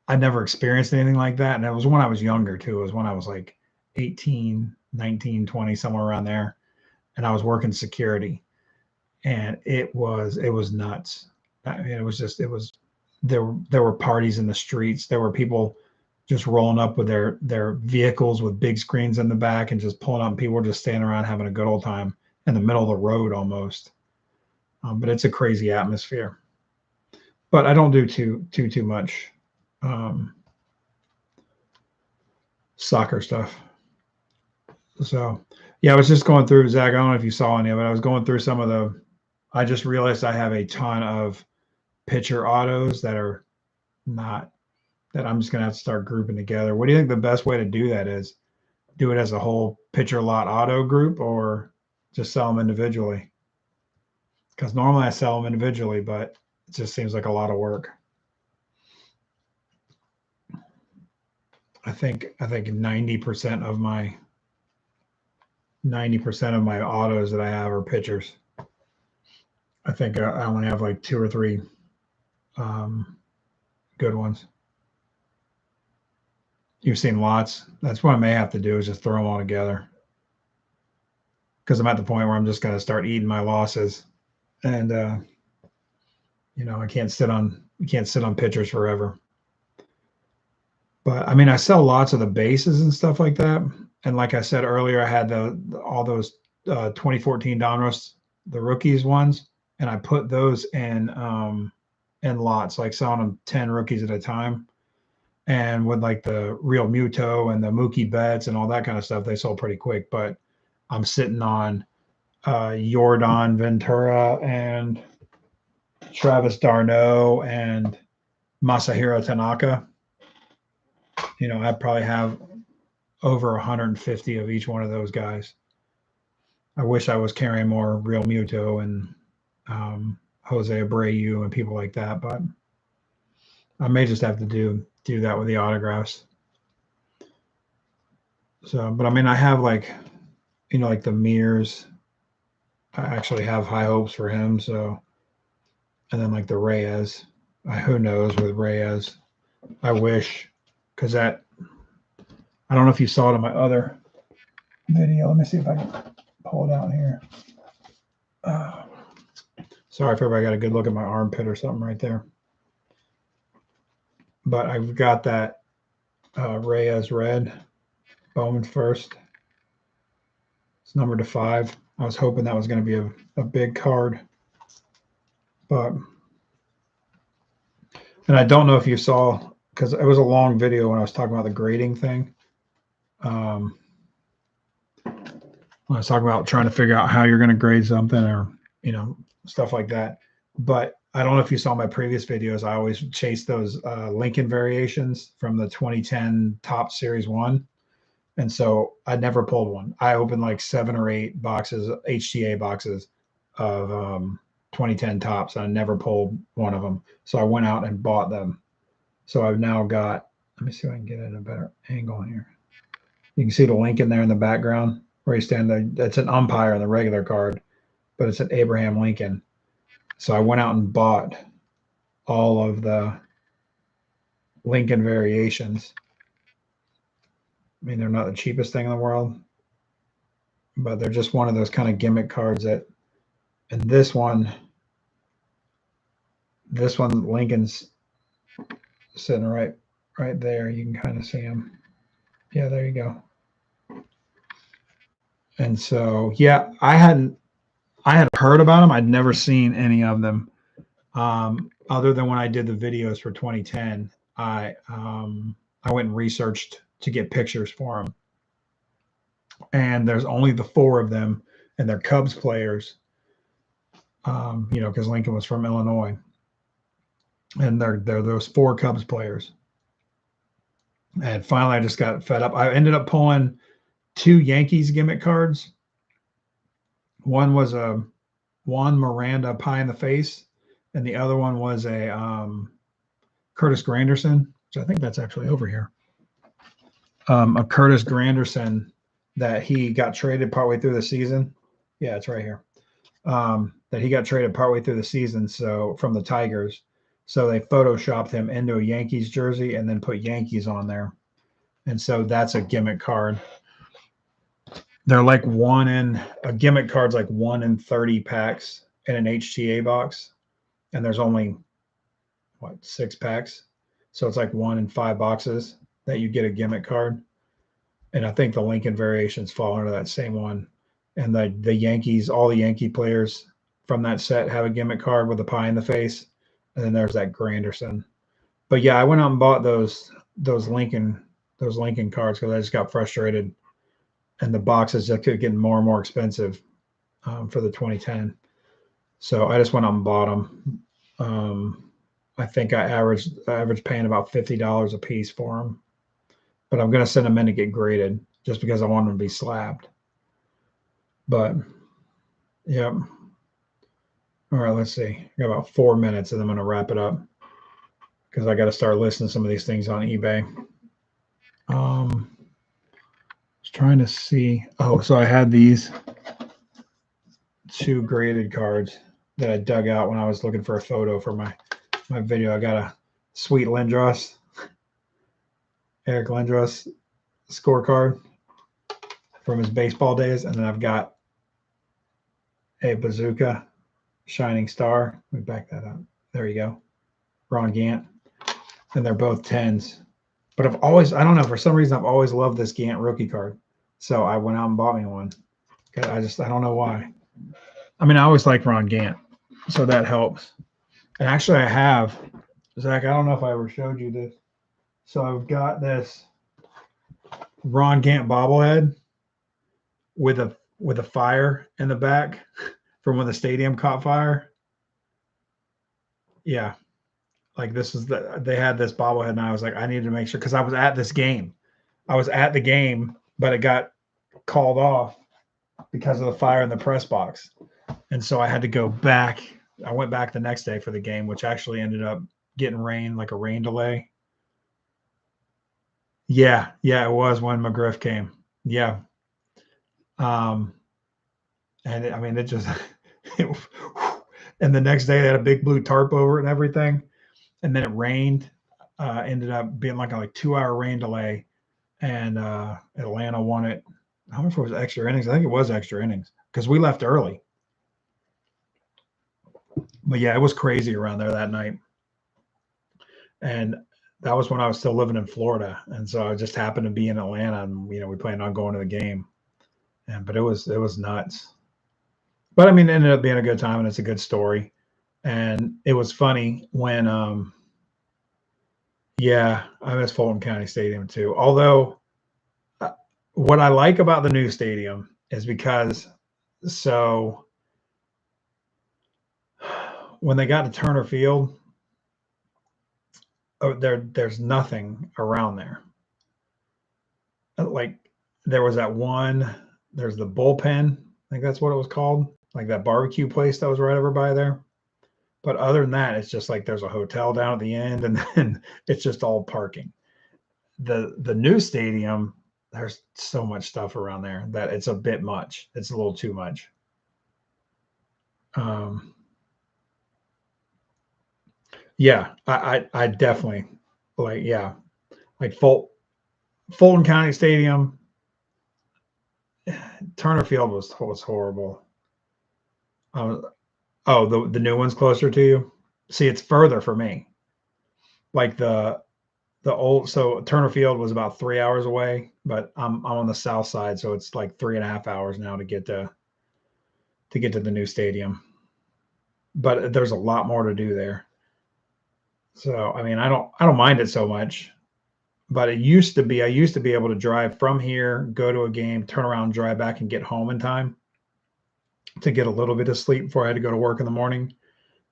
experienced anything like that, and it was when I was younger too. It was when I was like 18, 19, 20, somewhere around there, and I was working security. and it was nuts. I mean, there were parties in the streets. There were people just rolling up with their vehicles with big screens in the back and just pulling up. People were just standing around having a good old time in the middle of the road almost. But it's a crazy atmosphere. But I don't do too much soccer stuff. So yeah, I was just going through, Zach. I don't know if you saw any of it. I was going through some of the. I just realized I have a ton of pitcher autos that are not, that I'm just gonna have to start grouping together. What do you think the best way to do that is? Do it as a whole pitcher lot auto group, or just sell them individually? Because normally I sell them individually, but it just seems like a lot of work. I think 90% of my autos that I have are pitchers. I think I only have like 2 or 3 good ones. You've seen lots. That's what I may have to do, is just throw them all together. Because I'm at the point where I'm just going to start eating my losses, and I can't sit on pitchers forever. But I mean, I sell lots of the bases and stuff like that. And like I said earlier, I had all those 2014 Donruss, the rookies ones, and I put those in lots, like selling them 10 rookies at a time. And with like the Real Muto and the Mookie Betts and all that kind of stuff, they sold pretty quick. But I'm sitting on Yordan Ventura and Travis d'Arnaud and Masahiro Tanaka. I probably have over 150 of each one of those guys. I wish I was carrying more Real Muto and Jose Abreu and people like that, but I may just have to do that with the autographs. So, but I mean, I have like the Mears. I actually have high hopes for him. So, and then like the Reyes. Who knows with Reyes? I wish, because that, I don't know if you saw it in my other video. Let me see if I can pull it out here. Sorry if everybody got a good look at my armpit or something right there. But I've got that Reyes red, Bowman first. It's numbered to 5. I was hoping that was going to be a big card. But, and I don't know if you saw, because it was a long video when I was talking about the grading thing. When I was talking about trying to figure out how you're going to grade something, or, stuff like that. But I don't know if you saw my previous videos. I always chase those Lincoln variations from the 2010 Top Series 1. And so I never pulled one. I opened like 7 or 8 boxes, HTA boxes of 2010 Tops. And I never pulled one of them. So I went out and bought them. So I've now got, let me see if I can get it in a better angle here. You can see the Lincoln there in the background where you stand there. That's an umpire on the regular card, but it's an Abraham Lincoln. So I went out and bought all of the Lincoln variations. I mean, they're not the cheapest thing in the world, but they're just one of those kind of gimmick cards that, and this one, Lincoln's sitting right there. You can kind of see him. Yeah, there you go. And so, yeah, I had heard about them. I'd never seen any of them, other than when I did the videos for 2010. I went and researched to get pictures for them, and there's only the 4 of them, and they're Cubs players. Because Lincoln was from Illinois, and they're those 4 Cubs players. And finally, I just got fed up. I ended up pulling 2 Yankees gimmick cards. One was a Juan Miranda pie in the face, and the other one was a Curtis Granderson, which I think that's actually over here. A Curtis Granderson that he got traded partway through the season. Yeah, it's right here. That he got traded partway through the season, so from the Tigers. So they photoshopped him into a Yankees jersey and then put Yankees on there. And so that's a gimmick card. They're like a gimmick card's like 1 in 30 packs, in an HTA box, and there's only what 6 packs, so it's like 1 in 5 boxes that you get a gimmick card. And I think the Lincoln variations fall under that same one. And the Yankees, all the Yankee players from that set have a gimmick card with a pie in the face, and then there's that Granderson. But yeah, I went out and bought those Lincoln cards because I just got frustrated, and the boxes just kept getting more and more expensive for the 2010. So I just went out and bought them. I think I averaged paying about $50 a piece for them, but I'm going to send them in to get graded just because I want them to be slabbed. But yeah. All right, let's see. I got about 4 minutes, and I'm going to wrap it up because I got to start listing some of these things on eBay. I was trying to see. Oh, so I had these 2 graded cards that I dug out when I was looking for a photo for my video. I got a sweet Lindros, Eric Lindros scorecard from his baseball days, and then I've got a Bazooka Shining Star. Let me back that up. There you go. Ron Gant. And they're both 10s. But I don't know, for some reason, I've always loved this Gant rookie card. So I went out and bought me one. I don't know why. I mean, I always like Ron Gant, so that helps. And actually, I have, Zach, I don't know if I ever showed you this. So I've got this Ron Gant bobblehead with a fire in the back from when the stadium caught fire. Yeah. Like they had this bobblehead, and I was like, I needed to make sure, because I was at this game. I was at the game, but it got called off because of the fire in the press box. And so I had to go back. I went back the next day for the game, which actually ended up getting rain, like a rain delay. Yeah, it was when McGriff came. Yeah. And it just, and the next day they had a big blue tarp over it and everything. And then it rained, ended up being like a 2-hour rain delay. And Atlanta won it. I don't know if it was extra innings. I think it was extra innings because we left early. But yeah, it was crazy around there that night. And that was when I was still living in Florida. And so I just happened to be in Atlanta, and, we planned on going to the game. But it was nuts. But I mean, it ended up being a good time, and it's a good story. And it was funny when, I miss Fulton County Stadium too. Although what I like about the new stadium is because, so when they got to Turner Field, there's nothing around there. Like there was there's the bullpen. I think that's what it was called. Like that barbecue place that was right over by there. But other than that, it's just like there's a hotel down at the end, and then it's just all parking. The new stadium, there's so much stuff around there that it's a bit much. It's a little too much. Yeah, I definitely like Fulton County Stadium. Turner Field was horrible. The new one's closer to you. See, it's further for me. Like the old, so Turner Field was about 3 hours away, but I'm on the south side, so it's like 3.5 hours now to get to the new stadium. But there's a lot more to do there. So I mean, I don't mind it so much. But I used to be able to drive from here, go to a game, turn around, drive back, and get home in time to get a little bit of sleep before I had to go to work in the morning.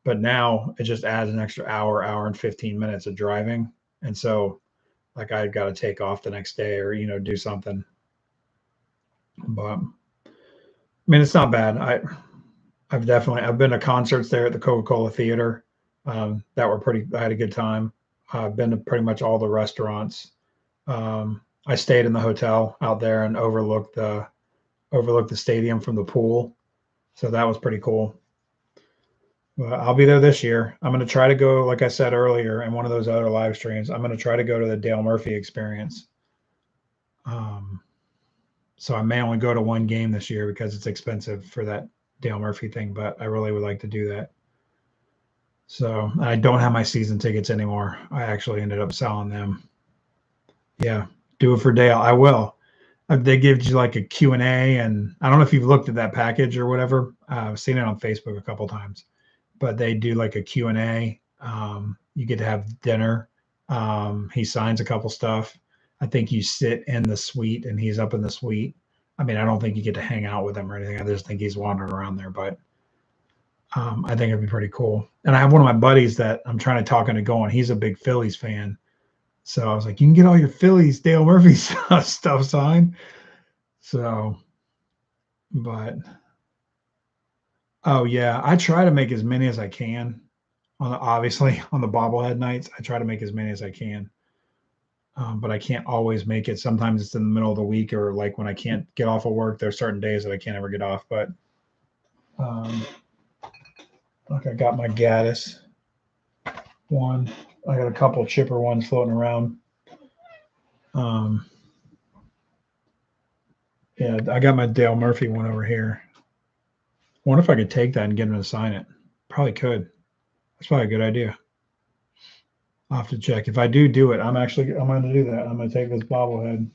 But now it just adds an extra hour and 15 minutes of driving. And so like I got to take off the next day or, do something. But I mean, it's not bad. I've been to concerts there at the Coca-Cola Theater. That were I had a good time. I've been to pretty much all the restaurants. I stayed in the hotel out there and overlooked the stadium from the pool. So that was pretty cool. Well, I'll be there this year. I'm going to try to go, like I said earlier in one of those other live streams, I'm going to try to go to the Dale Murphy Experience. So I may only go to one game this year because it's expensive for that Dale Murphy thing, but I really would like to do that. So I don't have my season tickets anymore. I actually ended up selling them. Yeah, do it for Dale. I will. They give you like a Q&A, and I don't know if you've looked at that package or whatever. I've seen it on Facebook a couple times, but they do like a Q&A. You get to have dinner. He signs a couple stuff. I think you sit in the suite and he's up in the suite. I mean, I don't think you get to hang out with him or anything. I just think he's wandering around there, but I think it'd be pretty cool. And I have one of my buddies that I'm trying to talk into going. He's a big Phillies fan. So I was like, you can get all your Phillies Dale Murphy stuff signed. So, but oh yeah, I try to make as many as I can obviously on the bobblehead nights. I try to make as many as I can. But I can't always make it. Sometimes it's in the middle of the week, or like when I can't get off of work, there's certain days that I can't ever get off. But like I got my Gaddis one. I got a couple chipper ones floating around. Yeah, I got my Dale Murphy one over here. I wonder if I could take that and get him to sign it. Probably could. That's probably a good idea. I'll have to check. If I do it, I'm going to do that. I'm going to take this bobblehead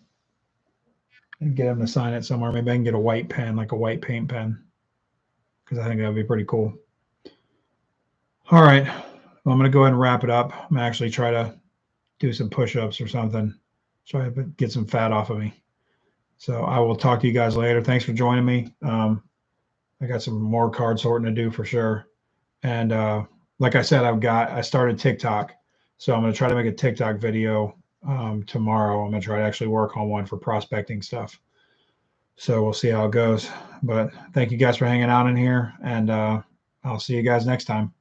and get him to sign it somewhere. Maybe I can get a white pen, like a white paint pen, because I think that would be pretty cool. All right. Well, I'm going to go ahead and wrap it up. I'm going to actually try to do some push-ups or something. Try to get some fat off of me. So I will talk to you guys later. Thanks for joining me. I got some more card sorting to do for sure. And like I said, I started TikTok. So I'm going to try to make a TikTok video tomorrow. I'm going to try to actually work on one for prospecting stuff. So we'll see how it goes. But thank you guys for hanging out in here. And I'll see you guys next time.